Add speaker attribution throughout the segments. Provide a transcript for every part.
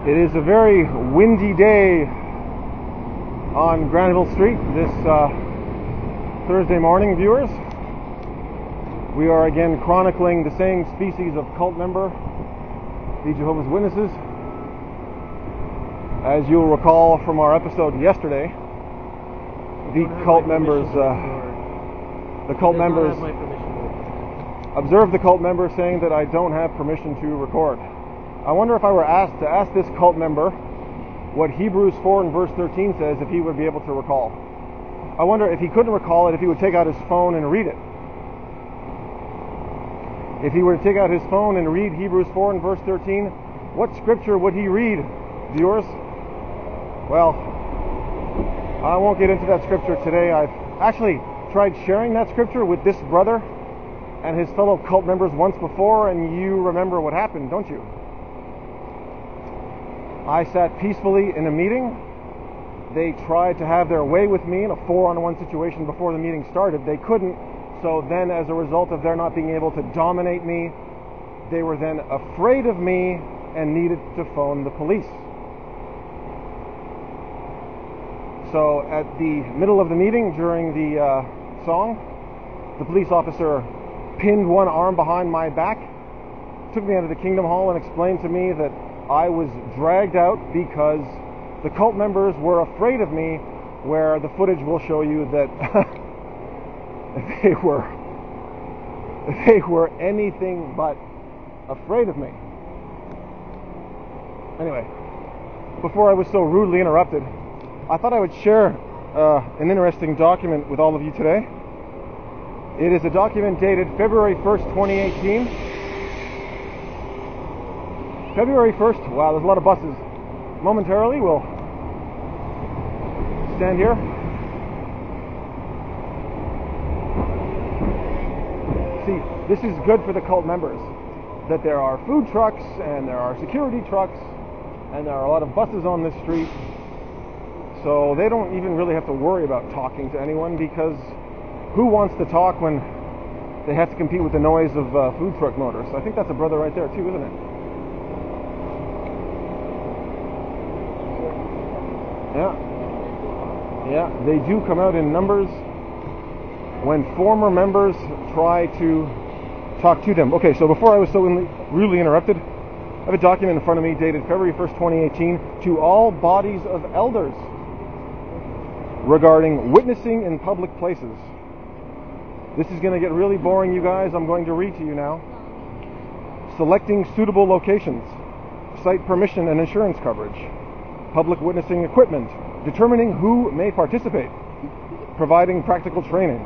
Speaker 1: It is a very windy day on Granville Street this Thursday morning, viewers. We are again chronicling the same species of cult member, the Jehovah's Witnesses. As you'll recall from our episode yesterday, the cult members observed the cult member saying that I don't have permission to record. I wonder if I were asked to ask this cult member what Hebrews 4 and verse 13 says, if he would be able to recall. I wonder if he couldn't recall it, if he would take out his phone and read it. If he were to take out his phone and read Hebrews 4 and verse 13, what scripture would he read, viewers? Well, I won't get into that scripture today. I've actually tried sharing that scripture with this brother and his fellow cult members once before, and you remember what happened, don't you? I sat peacefully in a meeting. They tried to have their way with me in a 4-on-1 situation before the meeting started. They couldn't, so then as a result of their not being able to dominate me, they were then afraid of me and needed to phone the police. So at the middle of the meeting during the song, the police officer pinned one arm behind my back, took me out of the Kingdom Hall and explained to me that I was dragged out because the cult members were afraid of me, where the footage will show you that they were anything but afraid of me. Anyway, before I was so rudely interrupted, I thought I would share an interesting document with all of you today. It is a document dated February 1st, 2018. February 1st, wow, there's a lot of buses. Momentarily, we'll stand here. See, this is good for the cult members, that there are food trucks, and there are security trucks, and there are a lot of buses on this street. So they don't even really have to worry about talking to anyone, because who wants to talk when they have to compete with the noise of food truck motors? I think that's a brother right there too, isn't it? Yeah, they do come out in numbers when former members try to talk to them. Okay, so before I was so rudely interrupted, I have a document in front of me dated February 1st, 2018, to all bodies of elders regarding witnessing in public places. This is going to get really boring, you guys. I'm going to read to you now. Selecting suitable locations, site permission and insurance coverage, public witnessing equipment, determining who may participate, providing practical training,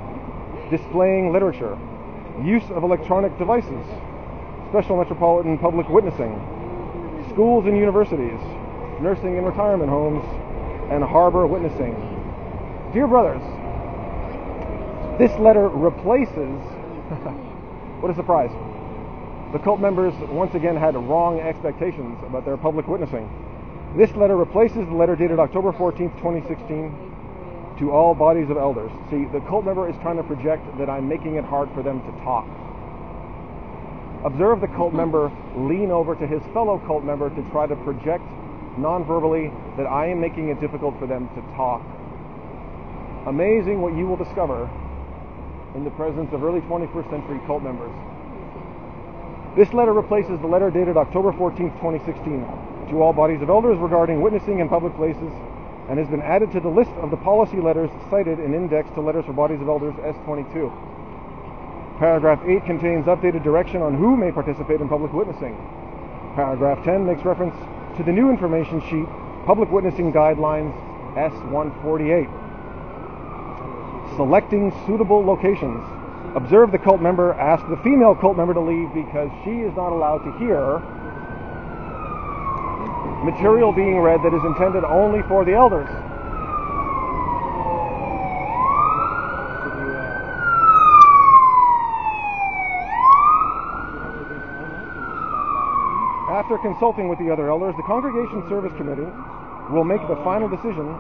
Speaker 1: displaying literature, use of electronic devices, special metropolitan public witnessing, schools and universities, nursing and retirement homes, and harbor witnessing. Dear brothers, this letter replaces, what a surprise, the cult members once again had wrong expectations about their public witnessing. This letter replaces the letter dated October 14th, 2016, to all bodies of elders. See, the cult member is trying to project that I'm making it hard for them to talk. Observe the cult member lean over to his fellow cult member to try to project non-verbally that I am making it difficult for them to talk. Amazing what you will discover in the presence of early 21st century cult members. This letter replaces the letter dated October 14th, 2016, to all bodies of elders regarding witnessing in public places, and has been added to the list of the policy letters cited in Index to Letters for Bodies of Elders S22. Paragraph 8 contains updated direction on who may participate in public witnessing. Paragraph 10 makes reference to the new information sheet, Public Witnessing Guidelines S148. Selecting suitable locations. Observe the cult member ask the female cult member to leave because she is not allowed to hear material being read that is intended only for the elders. After consulting with the other elders, the Congregation Service Committee will make the final decision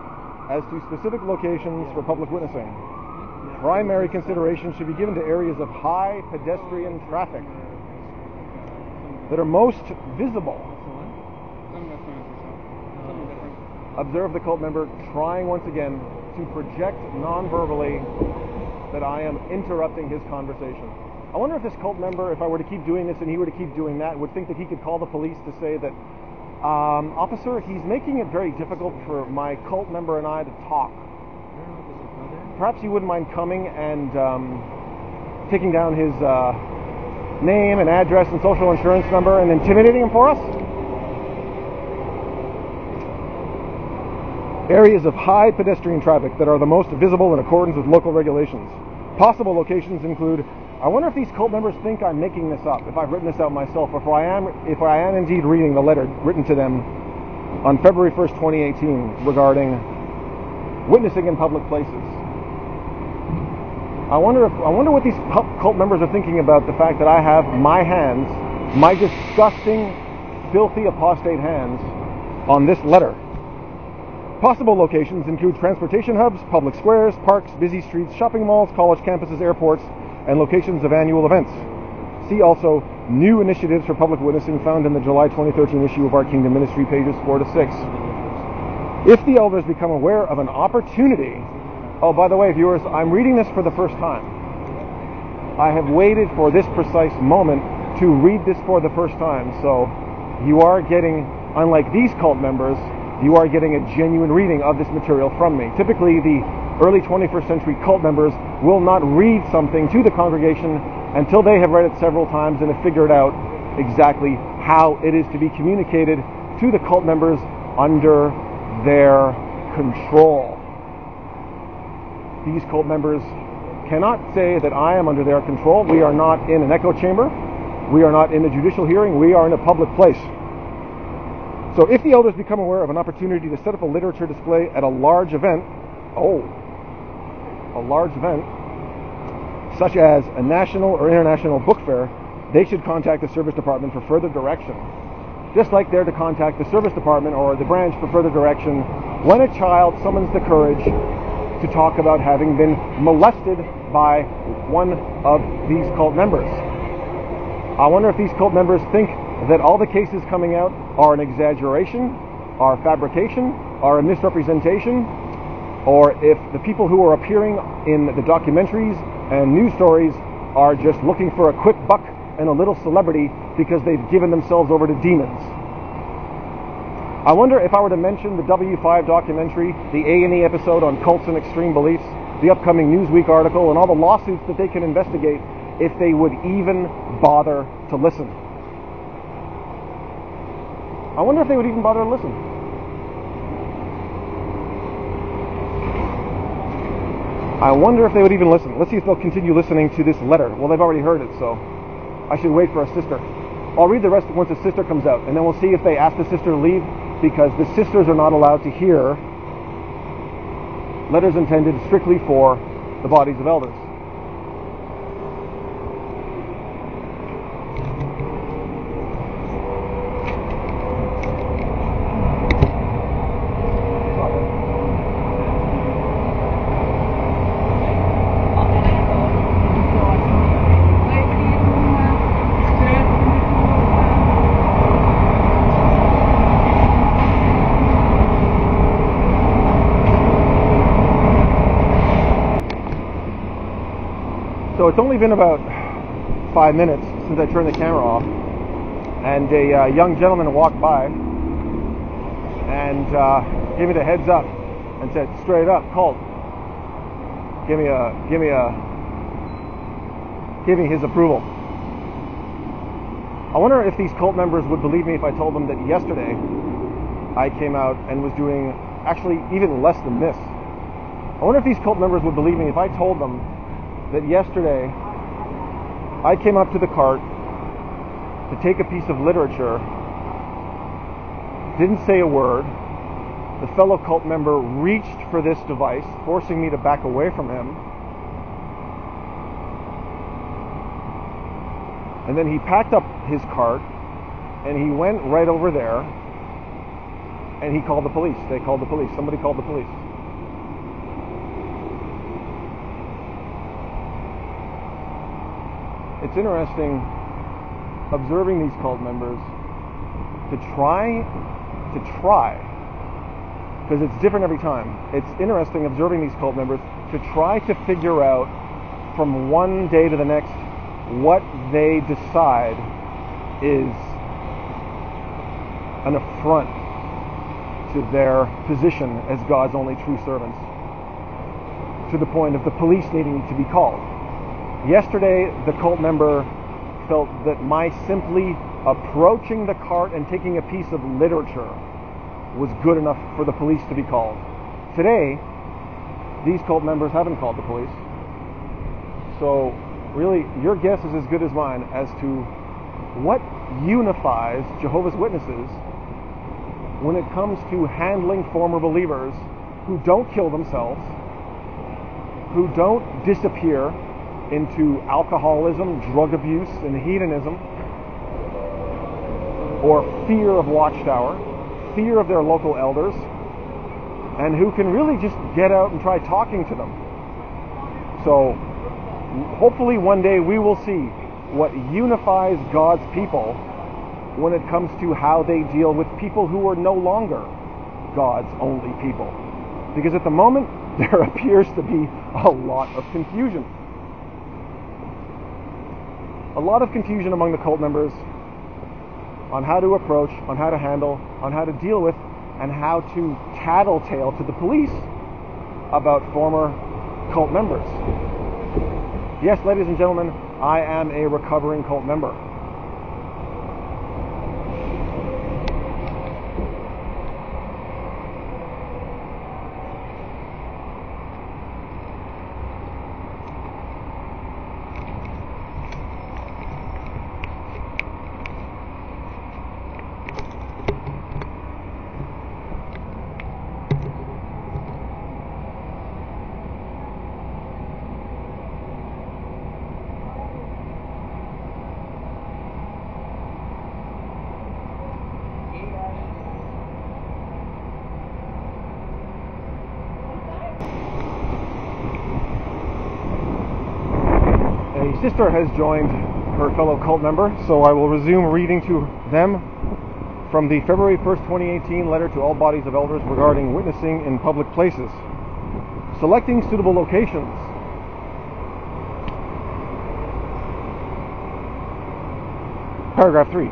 Speaker 1: as to specific locations for public witnessing. Primary consideration should be given to areas of high pedestrian traffic that are most visible observe the cult member trying once again to project non-verbally that I am interrupting his conversation. I wonder if this cult member, if I were to keep doing this and he were to keep doing that, would think that he could call the police to say that, officer, he's making it very difficult for my cult member and I to talk. Perhaps you wouldn't mind coming and taking down his name and address and social insurance number and intimidating him for us? Areas of high pedestrian traffic that are the most visible in accordance with local regulations. Possible locations include, I wonder if these cult members think I'm making this up, if I've written this out myself, or if I am indeed reading the letter written to them on February 1st, 2018 regarding witnessing in public places. I wonder what these cult members are thinking about the fact that I have my hands, my disgusting, filthy, apostate hands, on this letter. Possible locations include transportation hubs, public squares, parks, busy streets, shopping malls, college campuses, airports, and locations of annual events. See also new initiatives for public witnessing found in the July 2013 issue of Our Kingdom Ministry, pages 4 to 6. If the elders become aware of an opportunity... Oh, by the way, viewers, I'm reading this for the first time. I have waited for this precise moment to read this for the first time, so you are getting, unlike these cult members, you are getting a genuine reading of this material from me. Typically, the early 21st century cult members will not read something to the congregation until they have read it several times and have figured out exactly how it is to be communicated to the cult members under their control. These cult members cannot say that I am under their control. We are not in an echo chamber. We are not in a judicial hearing. We are in a public place. So if the elders become aware of an opportunity to set up a literature display at a large event, such as a national or international book fair, they should contact the service department for further direction. Just like they're to contact the service department or the branch for further direction when a child summons the courage to talk about having been molested by one of these cult members. I wonder if these cult members think that all the cases coming out are an exaggeration, are fabrication, are a misrepresentation, or if the people who are appearing in the documentaries and news stories are just looking for a quick buck and a little celebrity because they've given themselves over to demons. I wonder if I were to mention the W5 documentary, the A&E episode on cults and extreme beliefs, the upcoming Newsweek article, and all the lawsuits that they can investigate, if they would even bother to listen. I wonder if they would even bother to listen. I wonder if they would even listen. Let's see if they'll continue listening to this letter. Well, they've already heard it, so I should wait for a sister. I'll read the rest once the sister comes out, and then we'll see if they ask the sister to leave, because the sisters are not allowed to hear letters intended strictly for the bodies of elders. So it's only been about 5 minutes since I turned the camera off, and a young gentleman walked by and gave me the heads up and said, straight up, cult. Give me his approval. I wonder if these cult members would believe me if I told them that yesterday I came out and was doing actually even less than this. I wonder if these cult members would believe me if I told them that yesterday I came up to the cart to take a piece of literature, didn't say a word. The fellow cult member reached for this device, forcing me to back away from him. And then he packed up his cart and he went right over there and he called the police. They called the police. Somebody called the police. It's interesting observing these cult members to try because it's different every time. It's interesting observing these cult members to try to figure out from one day to the next what they decide is an affront to their position as God's only true servants, to the point of the police needing to be called. Yesterday, the cult member felt that my simply approaching the cart and taking a piece of literature was good enough for the police to be called. Today, these cult members haven't called the police. So really, your guess is as good as mine as to what unifies Jehovah's Witnesses when it comes to handling former believers who don't kill themselves, who don't disappear into alcoholism, drug abuse, and hedonism, or fear of Watchtower, fear of their local elders, and who can really just get out and try talking to them. So hopefully one day we will see what unifies God's people when it comes to how they deal with people who are no longer God's only people. Because at the moment, there appears to be a lot of confusion. A lot of confusion among the cult members on how to approach, on how to handle, on how to deal with, and how to tattletale to the police about former cult members. Yes, ladies and gentlemen, I am a recovering cult member. A sister has joined her fellow cult member, so I will resume reading to them from the February 1st, 2018 letter to all bodies of elders regarding witnessing in public places. Selecting suitable locations. Paragraph 3.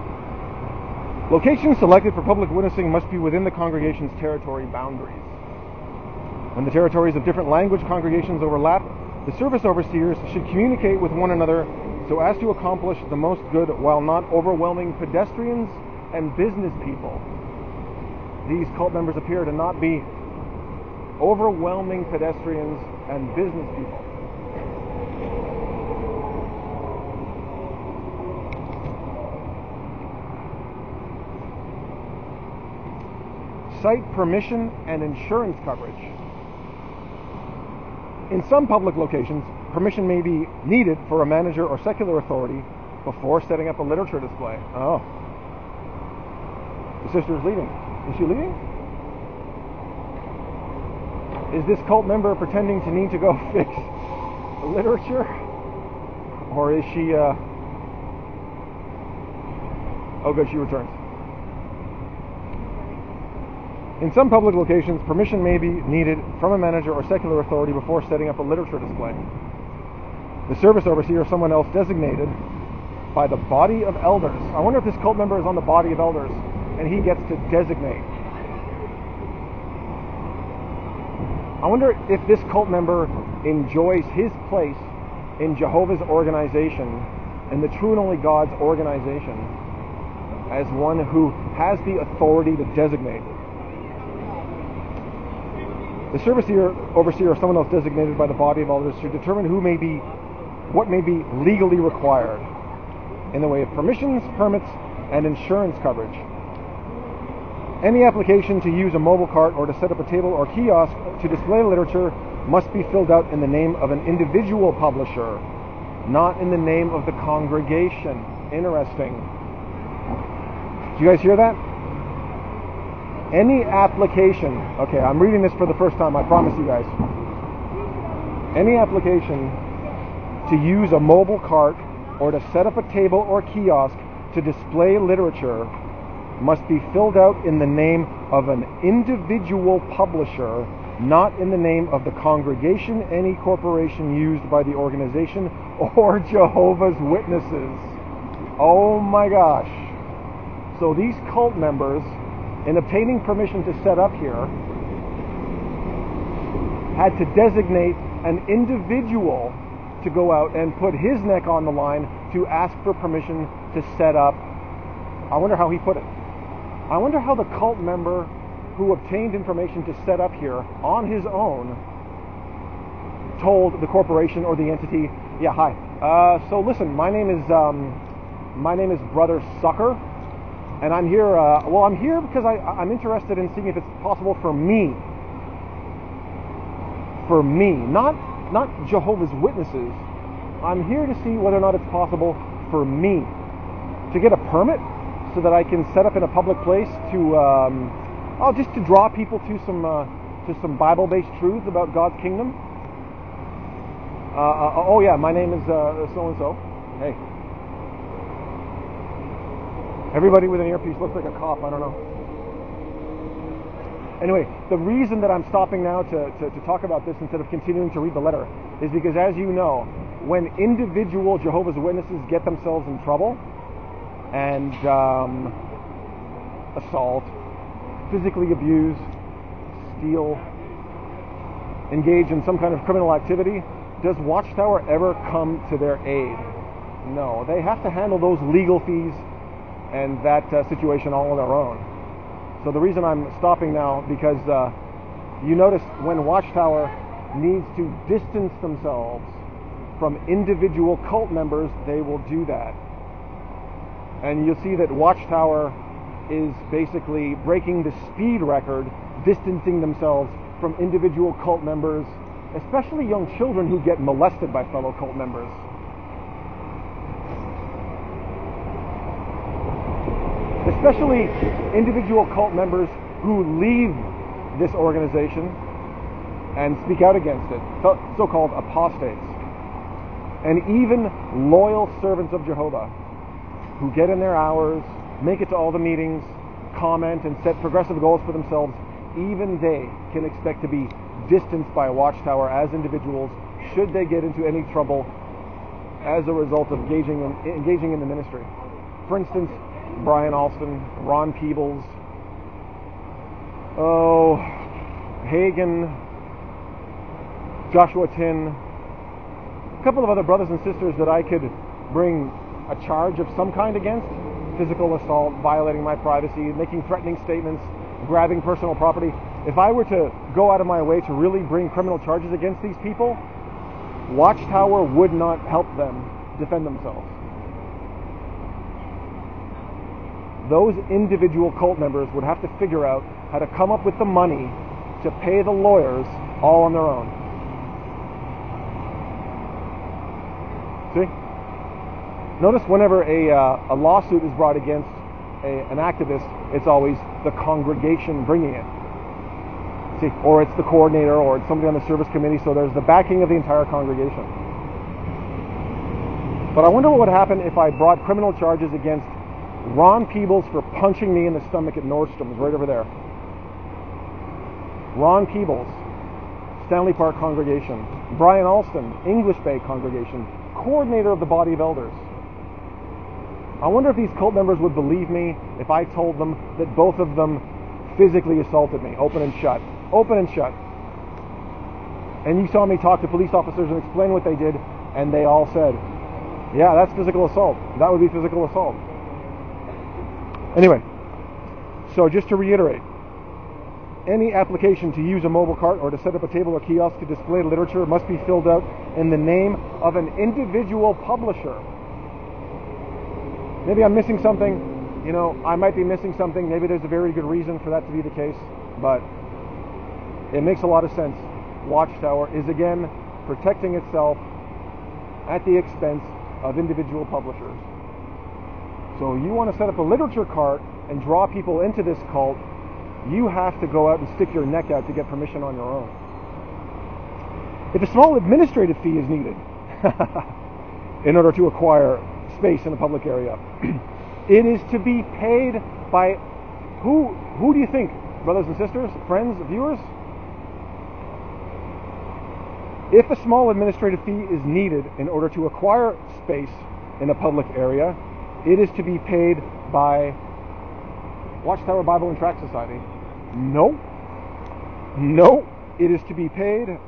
Speaker 1: Locations selected for public witnessing must be within the congregation's territory boundaries. When the territories of different language congregations overlap, the service overseers should communicate with one another so as to accomplish the most good while not overwhelming pedestrians and business people. These cult members appear to not be overwhelming pedestrians and business people. Site permission and insurance coverage. In some public locations, permission may be needed for a manager or secular authority before setting up a literature display. Oh. The sister is leaving. Is she leaving? Is this cult member pretending to need to go fix literature? Or is she... Oh good, she returns. In some public locations, permission may be needed from a manager or secular authority before setting up a literature display. The service overseer or someone else designated by the body of elders. I wonder if this cult member is on the body of elders and he gets to designate. I wonder if this cult member enjoys his place in Jehovah's organization, in the true and only God's organization, as one who has the authority to designate. The service overseer or someone else designated by the body of elders should determine what may be legally required in the way of permissions, permits, and insurance coverage. Any application to use a mobile cart or to set up a table or kiosk to display literature must be filled out in the name of an individual publisher, not in the name of the congregation. Interesting. Did you guys hear that? Any application, okay, I'm reading this for the first time, I promise you guys. Any application to use a mobile cart or to set up a table or kiosk to display literature must be filled out in the name of an individual publisher, not in the name of the congregation, any corporation used by the organization, or Jehovah's Witnesses. Oh my gosh. So these cult members, in obtaining permission to set up here, had to designate an individual to go out and put his neck on the line to ask for permission to set up. I wonder how he put it. I wonder how the cult member who obtained information to set up here on his own told the corporation or the entity, yeah, hi. So listen, my name is Brother Sucker, and I'm here. I'm here because I'm interested in seeing if it's possible for me, not Jehovah's Witnesses. I'm here to see whether or not it's possible for me to get a permit so that I can set up in a public place to, just to draw people to some Bible-based truths about God's kingdom. Oh yeah, my name is so-and-so. Hey. Everybody with an earpiece looks like a cop, I don't know. Anyway, the reason that I'm stopping now to talk about this instead of continuing to read the letter is because, as you know, when individual Jehovah's Witnesses get themselves in trouble and assault, physically abuse, steal, engage in some kind of criminal activity, does Watchtower ever come to their aid? No, they have to handle those legal fees and that situation all on their own. So the reason I'm stopping now, because you notice when Watchtower needs to distance themselves from individual cult members, they will do that. And you'll see that Watchtower is basically breaking the speed record, distancing themselves from individual cult members, especially young children who get molested by fellow cult members. Especially individual cult members who leave this organization and speak out against it, so-called apostates. And even loyal servants of Jehovah who get in their hours, make it to all the meetings, comment, and set progressive goals for themselves, even they can expect to be distanced by a Watchtower as individuals should they get into any trouble as a result of engaging in the ministry. For instance, Brian Alston, Ron Peebles, Hagen, Joshua Tin, a couple of other brothers and sisters that I could bring a charge of some kind against: physical assault, violating my privacy, making threatening statements, grabbing personal property. If I were to go out of my way to really bring criminal charges against these people, Watchtower would not help them defend themselves. Those individual cult members would have to figure out how to come up with the money to pay the lawyers all on their own. See? Notice whenever a lawsuit is brought against an activist, it's always the congregation bringing it. See? Or it's the coordinator, or it's somebody on the service committee, so there's the backing of the entire congregation. But I wonder what would happen if I brought criminal charges against Ron Peebles for punching me in the stomach at Nordstrom's, right over there. Ron Peebles, Stanley Park congregation. Brian Alston, English Bay congregation, coordinator of the body of elders. I wonder if these cult members would believe me if I told them that both of them physically assaulted me, open and shut. Open and shut. And you saw me talk to police officers and explain what they did, and they all said, yeah, that's physical assault. That would be physical assault. Anyway, so just to reiterate, any application to use a mobile cart or to set up a table or kiosk to display literature must be filled out in the name of an individual publisher. Maybe I'm missing something. You know, I might be missing something. Maybe there's a very good reason for that to be the case, but it makes a lot of sense. Watchtower is again protecting itself at the expense of individual publishers. So you want to set up a literature cart and draw people into this cult, you have to go out and stick your neck out to get permission on your own. If a small administrative fee is needed in order to acquire space in a public area, it is to be paid by who do you think brothers and sisters, friends, viewers, if a small administrative fee is needed in order to acquire space in a public area, it is to be paid by Watchtower Bible and Tract Society. No. No, it is to be paid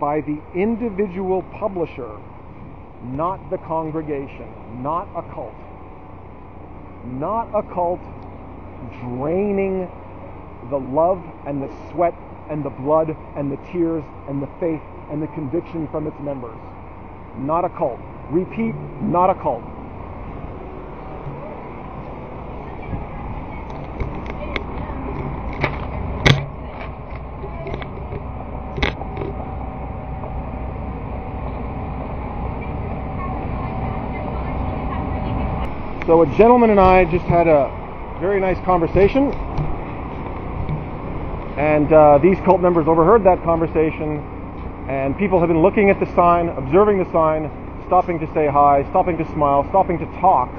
Speaker 1: by the individual publisher, not the congregation, not a cult. Not a cult draining the love and the sweat and the blood and the tears and the faith and the conviction from its members. Not a cult. Repeat, not a cult. So a gentleman and I just had a very nice conversation, and these cult members overheard that conversation, and people have been looking at the sign, observing the sign, stopping to say hi, stopping to smile, stopping to talk,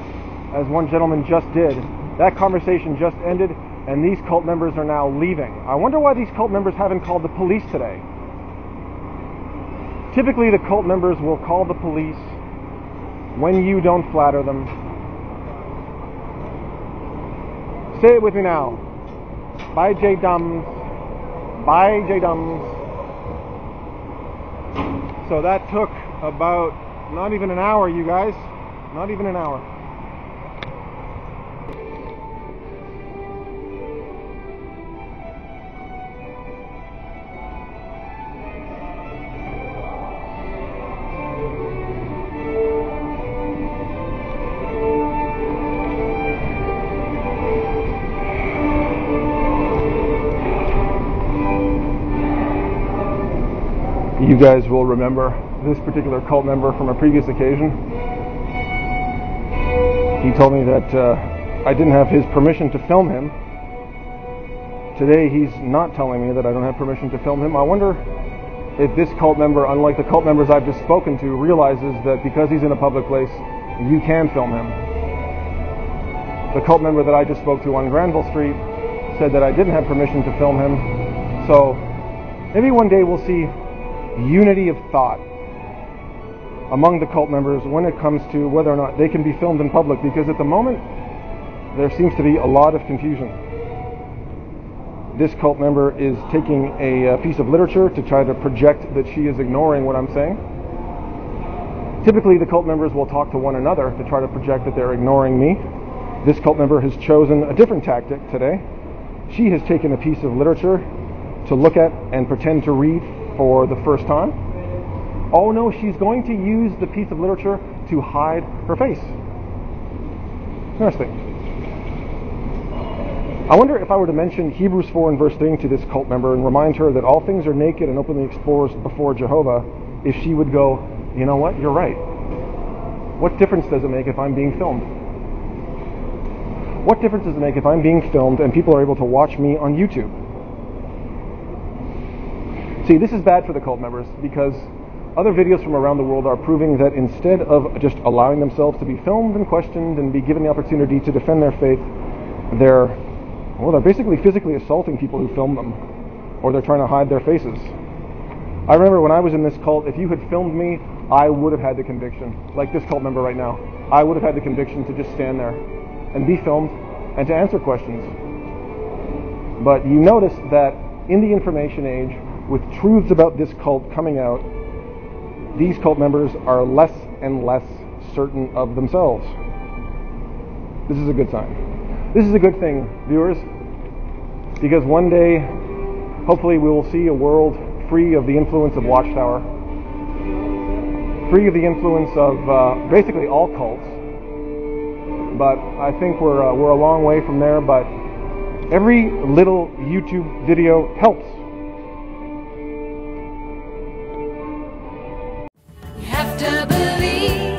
Speaker 1: as one gentleman just did. That conversation just ended, and these cult members are now leaving. I wonder why these cult members haven't called the police today. Typically the cult members will call the police when you don't flatter them. Say it with me now. Bye, J-Dums. Bye, J-Dums. So that took about not even an hour, you guys. Not even an hour. You guys will remember this particular cult member from a previous occasion. He told me that I didn't have his permission to film him. Today he's not telling me that I don't have permission to film him. I wonder if this cult member, unlike the cult members I've just spoken to, realizes that because he's in a public place, you can film him. The cult member that I just spoke to on Granville Street said that I didn't have permission to film him. So maybe one day we'll see unity of thought among the cult members when it comes to whether or not they can be filmed in public, because at the moment there seems to be a lot of confusion. This cult member is taking a piece of literature to try to project that she is ignoring what I'm saying. Typically the cult members will talk to one another to try to project that they're ignoring me. This cult member has chosen a different tactic today. She has taken a piece of literature to look at and pretend to read for the first time. Oh no, she's going to use the piece of literature to hide her face. Interesting. I wonder if I were to mention Hebrews 4 and verse 3 to this cult member and remind her that all things are naked and openly exposed before Jehovah, if she would go, you know what, you're right. What difference does it make if I'm being filmed? What difference does it make if I'm being filmed and people are able to watch me on YouTube? See, this is bad for the cult members, because other videos from around the world are proving that instead of just allowing themselves to be filmed and questioned and be given the opportunity to defend their faith, they're basically physically assaulting people who film them, or they're trying to hide their faces. I remember when I was in this cult, if you had filmed me, I would have had the conviction, like this cult member right now. I would have had the conviction to just stand there and be filmed and to answer questions. But you notice that in the information age, with truths about this cult coming out, these cult members are less and less certain of themselves. This is a good sign. This is a good thing, viewers, because one day, hopefully we will see a world free of the influence of Watchtower, free of the influence of basically all cults. But I think we're a long way from there, but every little YouTube video helps.
Speaker 2: You have to believe.